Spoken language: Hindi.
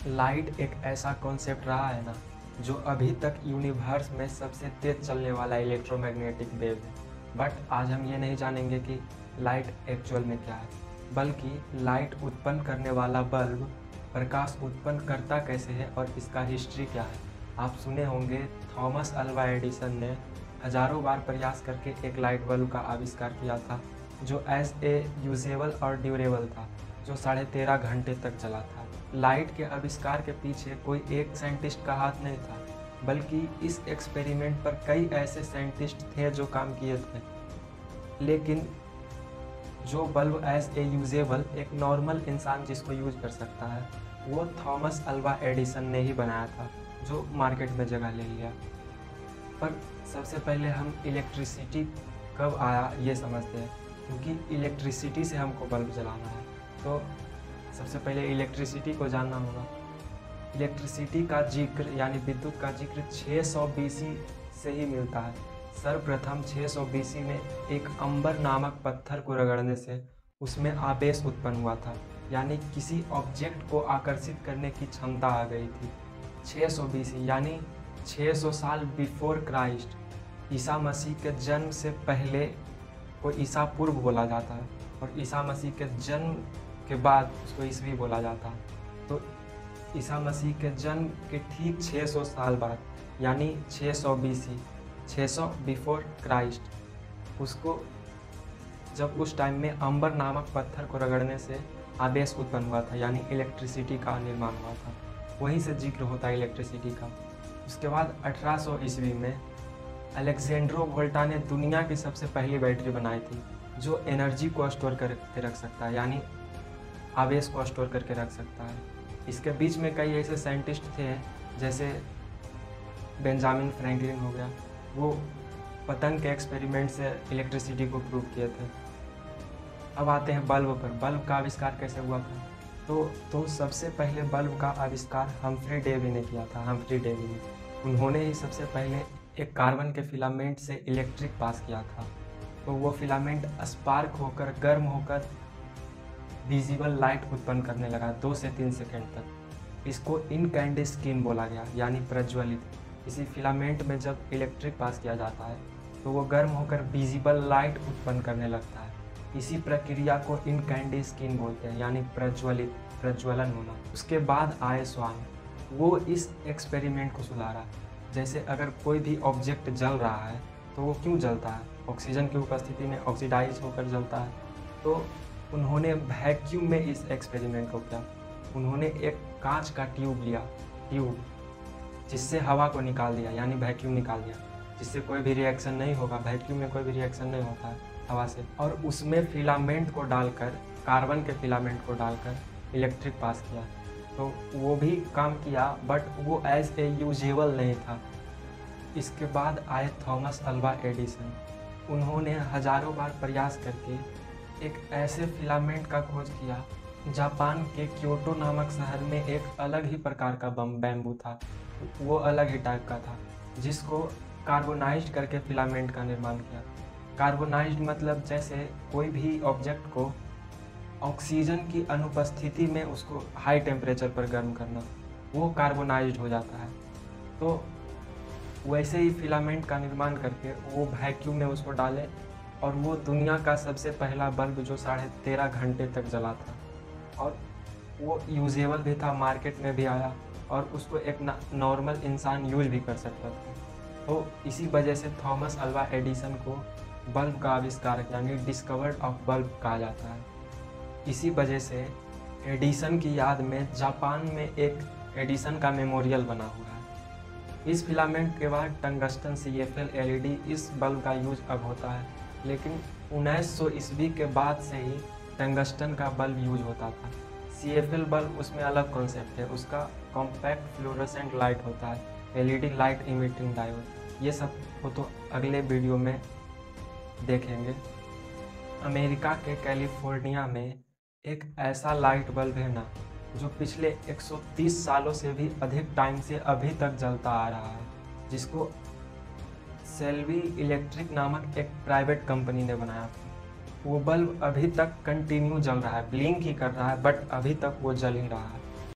लाइट एक ऐसा कॉन्सेप्ट रहा है ना, जो अभी तक यूनिवर्स में सबसे तेज चलने वाला इलेक्ट्रोमैग्नेटिक वेव है। बट आज हम ये नहीं जानेंगे कि लाइट एक्चुअल में क्या है, बल्कि लाइट उत्पन्न करने वाला बल्ब प्रकाश उत्पन्न करता कैसे है और इसका हिस्ट्री क्या है। आप सुने होंगे थॉमस अल्वा एडिसन ने हजारों बार प्रयास करके एक लाइट बल्ब का आविष्कार किया था, जो एज ए यूजेबल और ड्यूरेबल था, जो 13.5 घंटे तक चला था। लाइट के आविष्कार के पीछे कोई एक साइंटिस्ट का हाथ नहीं था, बल्कि इस एक्सपेरिमेंट पर कई ऐसे साइंटिस्ट थे जो काम किए थे। लेकिन जो बल्ब एज ए यूजेबल एक नॉर्मल इंसान जिसको यूज कर सकता है, वो थॉमस अल्वा एडिसन ने ही बनाया था, जो मार्केट में जगह ले लिया। पर सबसे पहले हम इलेक्ट्रिसिटी कब आया ये समझते हैं, क्योंकि इलेक्ट्रिसिटी से हमको बल्ब जलाना है। तो सबसे पहले इलेक्ट्रिसिटी को जानना होगा। इलेक्ट्रिसिटी का जिक्र यानी विद्युत का जिक्र 600 बीसी से ही मिलता है। सर्वप्रथम 600 बीसी में एक अंबर नामक पत्थर को रगड़ने से उसमें आवेश उत्पन्न हुआ था, यानी किसी ऑब्जेक्ट को आकर्षित करने की क्षमता आ गई थी। 600 बीसी यानी 600 साल बिफोर क्राइस्ट। ईसा मसीह के जन्म से पहले को ईसा पूर्व बोला जाता है, और ईसा मसीह के जन्म के बाद उसको ईसवी बोला जाता है। तो ईसा मसीह के जन्म के ठीक 600 साल बाद यानी 600 बीसी, 600 बिफोर क्राइस्ट, उसको जब उस टाइम में अंबर नामक पत्थर को रगड़ने से आवेश उत्पन्न हुआ था, यानी इलेक्ट्रिसिटी का निर्माण हुआ था। वहीं से जिक्र होता है इलेक्ट्रिसिटी का। उसके बाद 1800 ईस्वी में अलेक्जेंड्रो वोल्टा ने दुनिया की सबसे पहली बैटरी बनाई थी, जो एनर्जी को स्टोर करके रख सकता है, यानी आवेश को स्टोर करके रख सकता है। इसके बीच में कई ऐसे साइंटिस्ट थे, जैसे बेंजामिन फ्रैंकलिन हो गया, वो पतंग के एक्सपेरिमेंट से इलेक्ट्रिसिटी को प्रूव किए थे। अब आते हैं बल्ब पर। बल्ब का आविष्कार कैसे हुआ था? तो सबसे पहले बल्ब का आविष्कार हम्फ्री डेवी ने किया था। हम्फ्री डेवी ने, उन्होंने ही सबसे पहले एक कार्बन के फिलामेंट से इलेक्ट्रिक पास किया था। तो वो फिलामेंट स्पार्क होकर, गर्म होकर विजिबल लाइट उत्पन्न करने लगा 2 से 3 सेकेंड तक। इसको इनकैंडेस्किन बोला गया, यानी प्रज्वलित। इसी फिलामेंट में जब इलेक्ट्रिक पास किया जाता है तो वो गर्म होकर विजिबल लाइट उत्पन्न करने लगता है। इसी प्रक्रिया को इनकैंडेस्किन बोलते हैं, यानी प्रज्वलन होना। उसके बाद आए स्वान, वो इस एक्सपेरिमेंट को सुधारा। जैसे अगर कोई भी ऑब्जेक्ट जल रहा है तो वो क्यों जलता है? ऑक्सीजन की उपस्थिति में ऑक्सीडाइज होकर जलता है। तो उन्होंने वैक्यूम में इस एक्सपेरिमेंट को किया। उन्होंने एक कांच का ट्यूब लिया, जिससे हवा को निकाल दिया, यानी वैक्यूम निकाल दिया, जिससे कोई भी रिएक्शन नहीं होगा। वैक्यूम में कोई भी रिएक्शन नहीं होता है हवा से। और उसमें फिलामेंट को डालकर, कार्बन के फिलामेंट को डालकर इलेक्ट्रिक पास किया। तो वो भी काम किया, बट वो एज ए यूजेबल नहीं था। इसके बाद आए थॉमस अल्वा एडिसन। उन्होंने हजारों बार प्रयास करके एक ऐसे फिलामेंट का खोज किया। जापान के क्योटो नामक शहर में एक अलग ही प्रकार का बैम्बू था, वो अलग ही टाइप का था, जिसको कार्बोनाइज्ड करके फिलामेंट का निर्माण किया। कार्बोनाइज्ड मतलब जैसे कोई भी ऑब्जेक्ट को ऑक्सीजन की अनुपस्थिति में उसको हाई टेम्परेचर पर गर्म करना, वो कार्बोनाइज्ड हो जाता है। तो वैसे ही फिलामेंट का निर्माण करके वो वैक्यूम में उसको डाले, और वो दुनिया का सबसे पहला बल्ब जो 13.5 घंटे तक जला था, और वो यूजेबल भी था, मार्केट में भी आया, और उसको एक नॉर्मल इंसान यूज भी कर सकता था। तो इसी वजह से थॉमस अल्वा एडिसन को बल्ब का आविष्कारक यानी डिस्कवर्ड ऑफ बल्ब कहा जाता है। इसी वजह से एडिसन की याद में जापान में एक एडिसन का मेमोरियल बना हुआ है। इस फिलामेंट के बाद टंगस्टन CFL LED इस बल्ब का यूज अब होता है, लेकिन 1900 ईस्वी के बाद से ही टंगस्टन का बल्ब यूज होता था। CFL बल्ब उसमें अलग कॉन्सेप्ट है, उसका कॉम्पैक्ट फ्लोरोसेंट लाइट होता है, LED लाइट इमिटिंग डायोड। ये सब वो तो अगले वीडियो में देखेंगे। अमेरिका के कैलिफोर्निया में एक ऐसा लाइट बल्ब है ना, जो पिछले 130 सालों से भी अधिक टाइम से अभी तक जलता आ रहा है, जिसको सेल्वी इलेक्ट्रिक नामक एक प्राइवेट कंपनी ने बनाया था। वो बल्ब अभी तक कंटिन्यू जल रहा है, ब्लिंक ही कर रहा है, बट अभी तक वो जल ही रहा है।